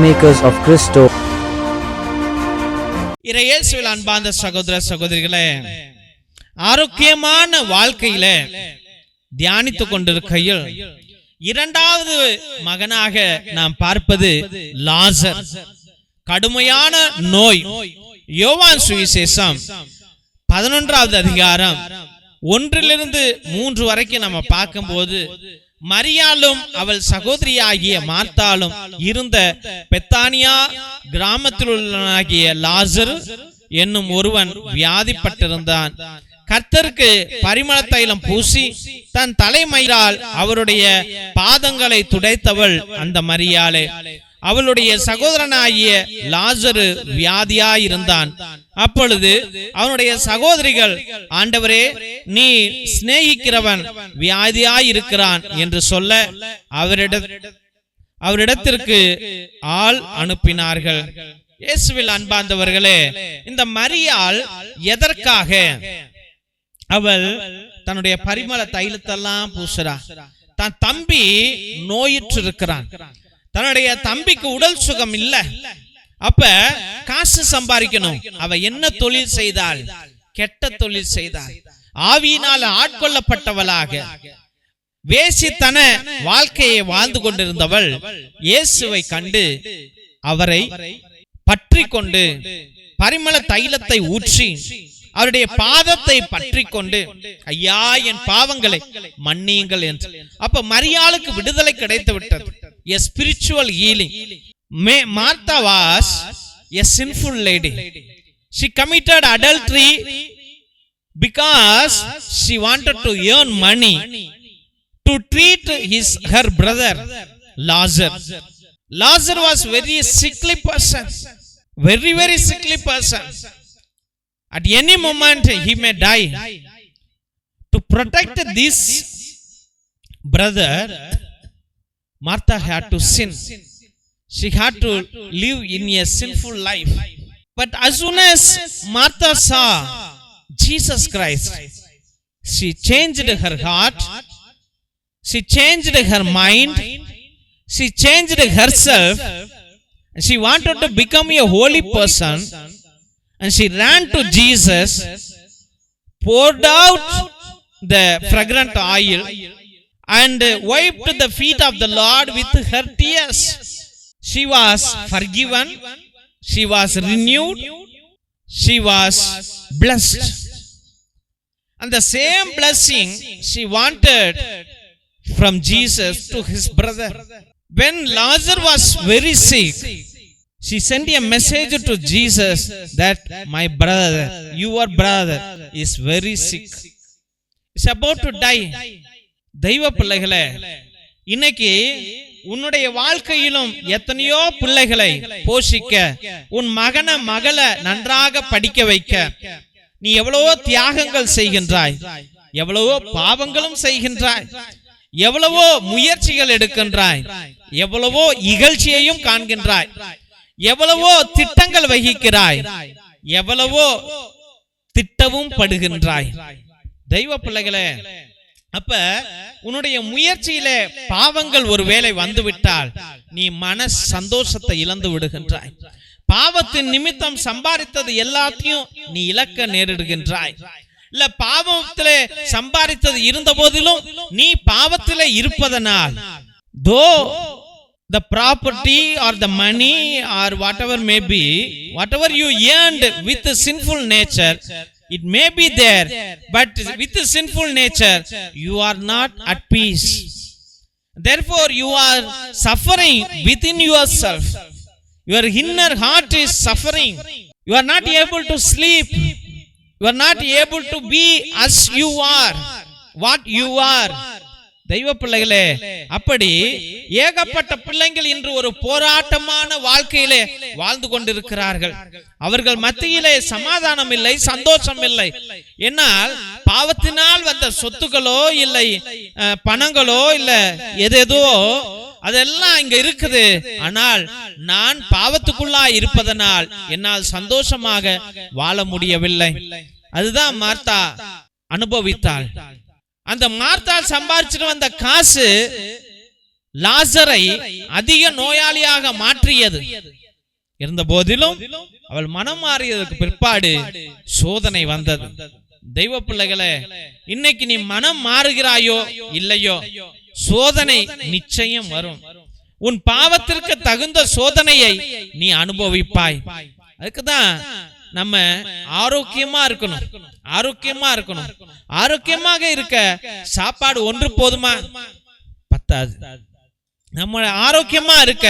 Peacemakers of Christo. இறையேசுவில் அன்பார்ந்த சகோதர சகோதரிகளே, ஆரோக்கியமான வாழ்க்கையில தியானித்துக் கொண்டிருக்கையில் இரண்டாவது மகனாக நாம் பார்ப்பது லாசர். கடுமையான நோய். யோவான் சுவிசேஷம் 11வது அதிகாரம் 1-3 வரைக்கும் நம்ம பார்க்கும்போது, மரியாளும் அவள் சகோதரியாகிய மார்த்தாளும் இருந்த பெத்தானியா கிராமத்தில் உள்ளவனாகிய லாசர் என்னும் ஒருவன் வியாதிப்பட்டிருந்தான். கர்த்தருக்கு பரிமள தைலம் பூசி தன் தலைமயிரால் அவருடைய பாதங்களை துடைத்தவள் அந்த மரியாளே. அவளுடைய சகோதரனாகிய லாசரு வியாதியாயிருந்தான். அப்பொழுது அவனுடைய சகோதரிகள், ஆண்டவரே, நீ சிநேகிக்கிறவன் வியாதியாயிருக்கிறான் என்று சொல்ல அவரிடத்திற்கு ஆள் அனுப்பினார்கள். இயேசுவில் அன்பார்ந்தவர்களே, இந்த மரியாள் எதற்காக அவள் தன்னுடைய பரிமள தைலத்தெல்லாம் பூசுறா? தன் தம்பி நோயுற்று இருக்கிறான். தன்னுடைய தம்பிக்கு உடல் சுகம் இல்ல. அப்ப காசு சம்பாதிக்கணும். அவ என்ன தொழில் செய்தாள்? கெட்ட தொழில் செய்தாள். ஆவியினால் ஆட்கொள்ளப்பட்டவளாக வேசித்தன வாழ்க்கையை வாழ்ந்து கொண்டிருந்தவள் இயேசுவை கண்டு அவரை பற்றி கொண்டு பரிமள தைலத்தை ஊற்றி அவருடைய பாதத்தை பற்றி கொண்டு, ஐயா, என் பாவங்களை மன்னியுங்கள் என்று. அப்ப மரியாளுக்கு விடுதலை கிடைத்து விட்டது. A spiritual healing. Martha was a sinful lady. She committed adultery because she wanted to earn money to treat her brother Lazar. Lazar was very sickly person. Very sickly person. At any moment he may die. To protect this brother, Martha had to sin. She had to live in a sinful life. But as soon as Martha saw Jesus Christ, she changed her heart, she changed her mind, she changed herself. She wanted to become a holy person, and she ran to Jesus, poured out the fragrant oil, and wiped the feet of the Lord with her tears. She was forgiven, she was renewed, she was blessed. And the same blessing she wanted from Jesus to his brother. When Lazarus was very sick, she sent a message to Jesus that my brother, your brother, is very sick. Is about to die. தெய்வ பிள்ளைகளே, இன்னைக்கு உன்னுடைய வாழ்க்கையிலும் எத்தனையோ பிள்ளைகளை போஷிக்க, உன் மகனை மகளை நன்றாக படிக்க வைக்க நீ எவ்வளவோ தியாகங்கள் செய்கின்றாய், எவ்வளவோ பாவங்களும் செய்கின்றாய், எவ்வளவோ முயற்சிகள் எடுக்கின்றாய், எவ்வளவோ இகழ்ச்சியையும் காண்கின்றாய், எவ்வளவோ திட்டங்கள் வகிக்கிறாய், எவ்வளவோ திட்டவும் படுகின்றாய். தெய்வ பிள்ளைகளே, அப்ப உன்னுடைய முயற்சியிலே பாவங்கள் ஒருவேளை வந்துவிட்டால் நீ மன சந்தோஷத்தை இழந்து விடுகின்றாய். பாவத்தின் நிமித்தம் சம்பாதித்தது எல்லாத்தையும் நீ இழக்க நேரிடுகின்றாய். இல்ல, பாவத்திலே சம்பாதித்தது இருந்த போதிலும் நீ பாவத்திலே இருப்பதனால், though the property or the money or whatever may be, whatever you earned with the sinful nature, it may be there, but with the sinful nature you are not at peace. Therefore you are suffering within yourself. Your inner heart is suffering. You are not able to sleep. You are not able to be as you are, what you are. தெய்வ பிள்ளைகளே, அப்படி ஏகப்பட்ட பிள்ளைகள் இன்று ஒரு போராட்டமான வாழ்க்கையிலே வாழ்ந்து கொண்டிருக்கிறார்கள். அவர்கள் மத்தியிலே சமாதானம் இல்லை, சந்தோஷம் இல்லை. என்னால் பாவத்தினால் வந்த சொத்துக்களோ இல்லை பணங்களோ இல்ல எதேதோ அதெல்லாம் இங்க இருக்குது. ஆனால் நான் பாவத்துக்குள்ளா இருப்பதனால் என்னால் சந்தோஷமாக வாழ முடியவில்லை. அதுதான் மார்த்தா அனுபவித்தாள். அந்த மார்த்தாள் சம்பாதிச்சுட்டு வந்த காசு லாசரை அதிக நோயாளியாக மாற்றியது. இருந்த போதிலும் அவள் மனம் மாறியதற்கு பிற்பாடு சோதனை வந்தது. தெய்வ பிள்ளைகளே, இன்னைக்கு நீ மனம் மாறுகிறாயோ இல்லையோ, சோதனை நிச்சயம் வரும். உன் பாவத்திற்கு தகுந்த சோதனையை நீ அனுபவிப்பாய். அதுக்குதான் நம்ம ஆரோக்கியமா இருக்கணும். ஆரோக்கியமாக இருக்க சாப்பாடு ஒன்று போதுமா? பத்தாது. நம்ம ஆரோக்கியமா இருக்க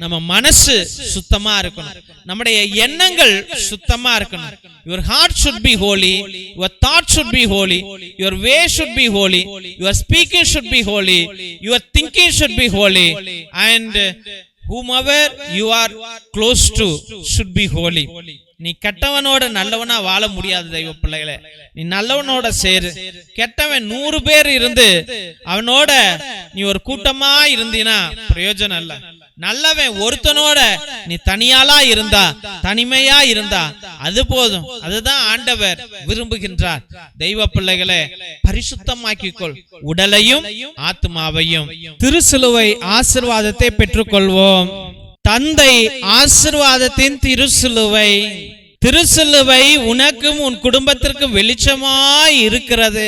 நம்ம மனசு சுத்தமா இருக்கணும், நம்முடைய எண்ணங்கள் சுத்தமா இருக்கணும். Your heart should be holy, your thought should be holy, your way should be holy, your speaking should be holy, your thinking should be holy, and whomever you are close to should be holy. நீ கெட்டவனோட நல்லவனா வாழ முடியாது தெய்வ பிள்ளைகளே. நீ நல்லவனோட சேரு. கெட்டவன் 100 பேர் இருந்து அவனோட நீ ஒரு கூட்டமா இருந்தீனா பிரயோஜனம் இல்ல. நல்லவன் ஒருத்தனோட நீ தனிமையா இருந்தா அது போதும். அதுதான் ஆண்டவர் விரும்புகின்றார். தெய்வ பிள்ளைகளே, பரிசுத்தமாக்கிக்கொள் உடலையும் ஆத்மாவையும். திருசிலுவை ஆசீர்வாதத்தை பெற்றுக்கொள்வோம். தந்தை ஆசீர்வாதத்தின் திருசிலுவை. திருசிலுவை உனக்கும் உன் குடும்பத்திற்கும் வெளிச்சமாய் இருக்கிறது.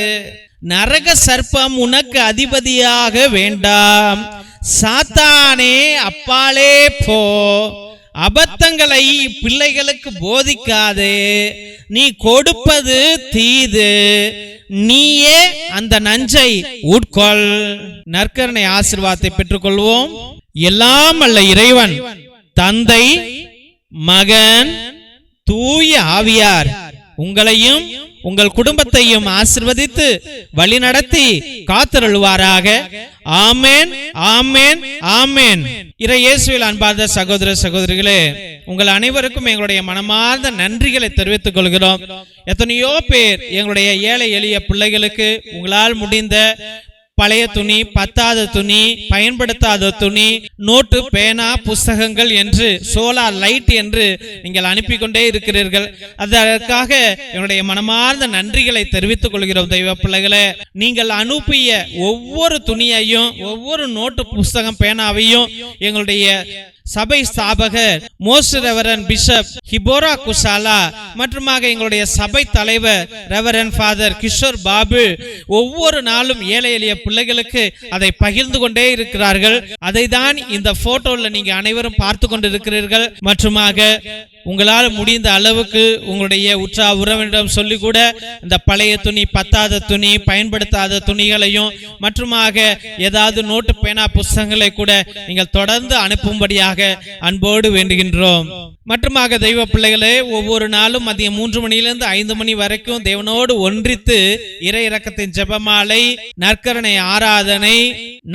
நரக சர்ப்பம் உனக்கு அதிபதியாக வேண்டாம். சாத்தானே அப்பாலே போ. அபத்தங்களை பிள்ளைகளுக்கு போதிக்காதே. நீ கொடுப்பது தீது, நீயே அந்த நஞ்சை உட்கொள். நற்கருணை ஆசீர்வாதத்தை பெற்றுக்கொள்வோம். எல்லாம் அல்ல இறைவன், தந்தை, மகன், தூய ஆவியார் உங்களையும் உங்கள் குடும்பத்தையும் ஆசீர்வதித்து வழிநடத்தி காத்தருள்வாராக. ஆமென், ஆமென், ஆமென். இறை இயேசுவில் அன்பார்ந்த சகோதர சகோதரிகளே, உங்கள் அனைவருக்கும் எங்களுடைய மனமார்ந்த நன்றிகளை தெரிவித்துக் கொள்கிறோம். எத்தனையோ பேர் எங்களுடைய ஏழை எளிய பிள்ளைகளுக்கு உங்களால் முடிந்த பழைய துணி, பத்தாத துணி, பயன்படுத்தாத துணி, நோட்டு, பேனா, புஸ்தகங்கள் என்று சோலார் லைட் என்று நீங்கள் அனுப்பி கொண்டே இருக்கிறீர்கள். அதற்காக என்னுடைய மனமார்ந்த நன்றிகளை தெரிவித்துக் கொள்கிறோம். தெய்வ பிள்ளைகளே, நீங்கள் அனுப்பிய ஒவ்வொரு துணியையும், ஒவ்வொரு நோட்டு, புஸ்தகம், பேனாவையும் எங்களுடைய சபை ஸ்தாபகர் மோஸ்ட் ரெவரண்ட் பிஷப் ஹிபோரா குசாலா மற்றும் எங்களுடைய சபை தலைவர் ரெவரண்ட் ஃபாதர் கிஷோர் பாபு ஒவ்வொரு நாளும் ஏழை எளிய பிள்ளைகளுக்கு அதை பகிர்ந்து கொண்டே இருக்கிறார்கள். அதை தான் இந்த போட்டோல நீங்க அனைவரும் பார்த்து கொண்டிருக்கிறீர்கள். மற்றும் உங்களால் முடிந்த அளவுக்கு உங்களுடைய உற்றா உறவினரிடம் சொல்லி கூட இந்த பழைய துணி, பத்தாத துணி, பயன்படுத்தாத துணிகளையும் மற்றும் ஏதாவது நோட்டு, பேனா, புஸ்தகங்களை கூட நீங்கள் தொடர்ந்து அனுப்பும்படியாக அன்போடு வேண்டுகின்றோம். மற்றும் தெய்வ பிள்ளைகளே, ஒவ்வொரு நாளும் மதியம் 3 மணியிலிருந்து 5 மணி வரைக்கும் தேவனோடு ஒன்றித்து இறை இரக்கத்தின் ஜெபமாலை, நற்கருணை ஆராதனை,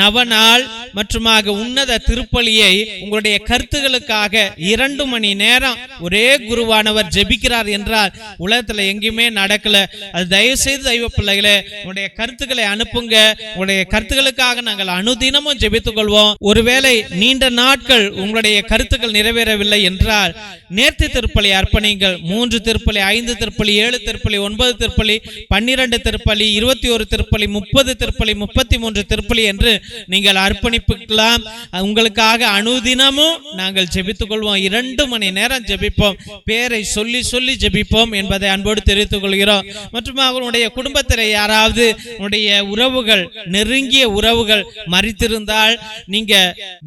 நவநாள் மற்றும் உன்னத திருப்பலியை உங்களுடைய கருத்துகளுக்காக 2 மணி நேரம் ஒரே குருவானவர் ஜெபிக்கிறார் என்றால் உலகத்துல எங்கேயுமே நடக்கல. அது தயவு செய்து தெய்வ பிள்ளைகளே, உங்களுடைய கருத்துக்களை அனுப்புங்க. உங்களுடைய கருத்துக்களுக்காக நாங்கள் அனுதினமும் ஜெபித்துக் கொள்வோம். ஒருவேளை நீண்ட நாட்கள் உங்களுடைய கருத்துக்கள் நிறைவேறவில்லை என்றால் நேர்த்தி திருப்பலி அர்ப்பணிங்கள். 3 திருப்பலி, 5 திருப்பலி, 7 திருப்பலி, 9 திருப்பலி, 12 திருப்பலி, 21 திருப்பலி, 30 திருப்பலி, 33 திருப்பலி என்று நீங்கள் அர்ப்பணிப்புக்கலாம். உங்களுக்காக அனுதினமும் நாங்கள் ஜெபித்துக் கொள்வோம். 2 மணி நேரம் ஜெபிப்போம். பேரை சொல்லி சொல்லி ஜெபிப்போம் என்பதை அன்போடு தெரிவித்துக் கொள்கிறோம். மற்றும் அவருடைய குடும்பத்தில் யாராவது உடைய உறவுகள், நெருங்கிய உறவுகள் மரித்திருந்தால் நீங்க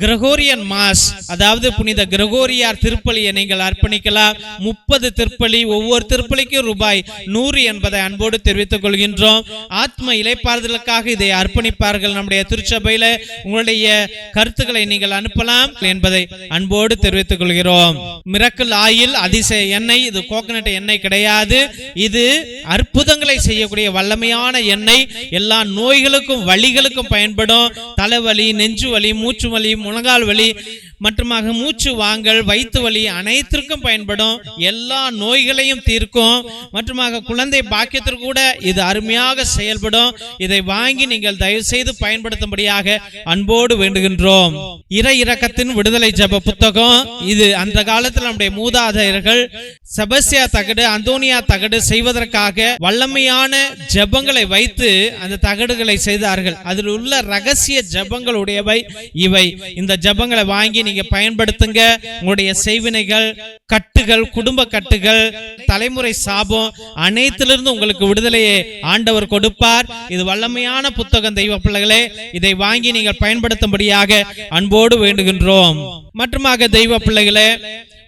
கிரகோரியன் மாஸ், அதாவது புனித கிரகோரியார் திருப்பலியை நீங்கள் அர்ப்பணிக்கலாம். 30 திருப்பலி, ஒவ்வொரு திருப்பலிக்கும் ரூபாய் 100 என்பதை அன்போடு தெரிவித்துக் கொள்கின்றோம். ஆத்ம இளைப்பாறுதலுக்காக இதை அர்ப்பணிப்பார்கள் நம்முடைய திருச்சபையில. உங்களுடைய கருத்துக்களை நீங்கள் அனுப்பலாம் என்பதை அன்போடு தெரிவித்துக் கொள்கிறோம். மிரக்கல் ஆயில் அதிசய எண்ணெய், இது கோகனட் எண்ணெய் கிடையாது. இது அற்புதங்களை செய்யக்கூடிய வல்லமையான எண்ணெய். எல்லா நோய்களுக்கும் வலிகளுக்கும் பயன்படும். தலைவலி, நெஞ்சு வலி, மூச்சு வலி, முழங்கால் வலி மற்றும் மூச்சு வாங்கல், வயிற்று வலி அனைத்திற்கும் பயன்படும். எல்லா நோய்களையும் தீர்க்கும். மற்றும் குழந்தை பாக்கியத்திற்கு கூட இது அருமையாக செயல்படும். இதை வாங்கி நீங்கள் தயவு செய்து பயன்படுத்தும்படியாக அன்போடு வேண்டுகின்றோம். இறை இரக்கத்தின் விடுதலை ஜெப புத்தகம். இது அந்த காலத்தில் நம்முடைய மூதாதையர்கள் செபஸ்தியா தகடு, அந்தோனியா தகடு செய்வதற்காக வல்லமையான ஜெபங்களை வைத்து அந்த தகடுகளை செய்தார்கள். அதில் உள்ள ரகசிய ஜெபங்களுடையவை இவை. இந்த ஜெபங்களை வாங்கி நீங்க பயன்படுத்துங்க. உங்களுடைய செய்வினைகள், கட்டுகள், குடும்ப கட்டுகள், தலைமுறை சாபம் அனைத்திலிருந்து உங்களுக்கு விடுதலையை ஆண்டவர் கொடுப்பார். இது வல்லமையான புத்தகம் தெய்வ பிள்ளைகளே. இதை வாங்கி நீங்கள் பயன்படுத்தும்படியாக அன்போடு வேண்டுகின்றோம். மற்றுமாக தெய்வ பிள்ளைகளே,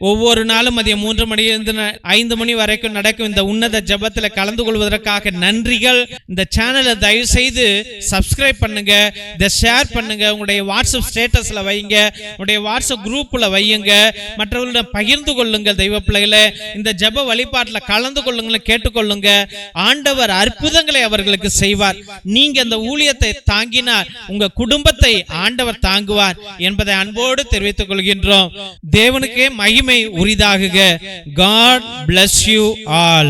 ஒவ்வொரு நாளும் மதியம் 3 மணியிலிருந்து 5 மணி வரைக்கும் நடக்கும் இந்த உன்னத ஜெபத்தில் கலந்து கொள்வதற்காக நன்றிகள். இந்த சேனலை தயவு செய்து சப்ஸ்கிரைப் பண்ணுங்க, இதை ஷேர் பண்ணுங்க, உங்களுடைய வாட்ஸ்அப் ஸ்டேட்டஸ்ல வைங்க, உங்களுடைய வாட்ஸ்அப் குரூப்ல வையுங்க, மற்றவர்களிடம் பகிர்ந்து கொள்ளுங்கள். தெய்வ பிள்ளைகளே, இந்த ஜெப வழிபாட்டில் கலந்து கொள்ளுங்கள், கேட்டுக்கொள்ளுங்க. ஆண்டவர் அற்புதங்களை அவர்களுக்கு செய்வார். நீங்க அந்த ஊழியத்தை தாங்கினார், உங்க குடும்பத்தை ஆண்டவர் தாங்குவார் என்பதை அன்போடு தெரிவித்துக் கொள்கின்றோம். தேவனுக்கே மகிமை உரிதாகுக. God bless you all.